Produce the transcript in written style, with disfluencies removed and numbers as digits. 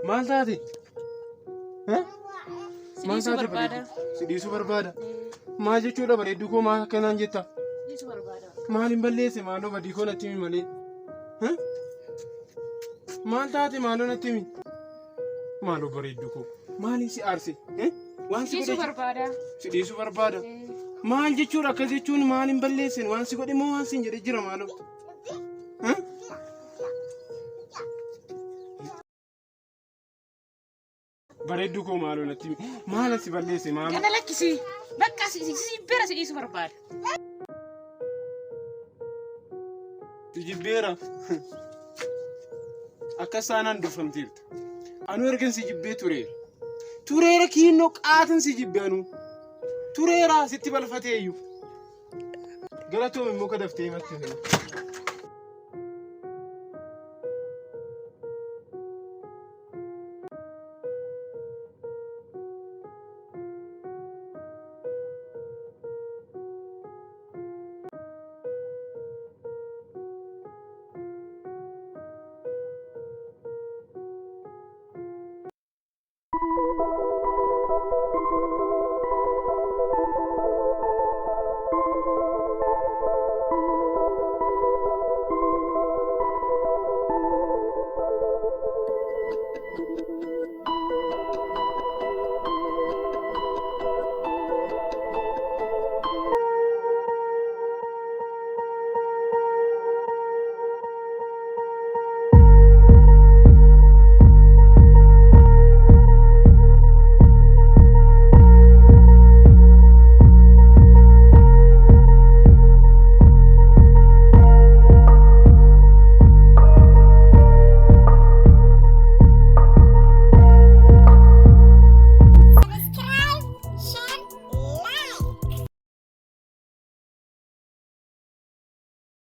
Maal taate? Maal taate bareedduu? Si dhiisuu barbaada. Maal jechuudha bareedduu koo maal akkanaan jetta? Dhiisuu barbaada. Maal hin balleesse maaloo badii koo natti himi malee. Maal taate maaloo natti himi? Maaloo bareedduu koo maaliin si aarse? Waan si Dhiisuu barbaada. Si dhiisuu barbaada. Maal jechuudha akkas jechuun maal hin balleessin waan si godhe moo waan si hin jedhe jira maaloo? Bareedduu koo maaloo natti himi? Maal si balleesse maaloo? Kana lakkisi. Bakka si bira si dhiisuu barbaada. Si jibbeera. Akka saanaan durfamteerta. Anu ergan si jibbee tureera. Tureera kiinoo qaatin si jibbe anu. Tureera sitti balfateeyyu. Galatoom immoo ka daftee himatti.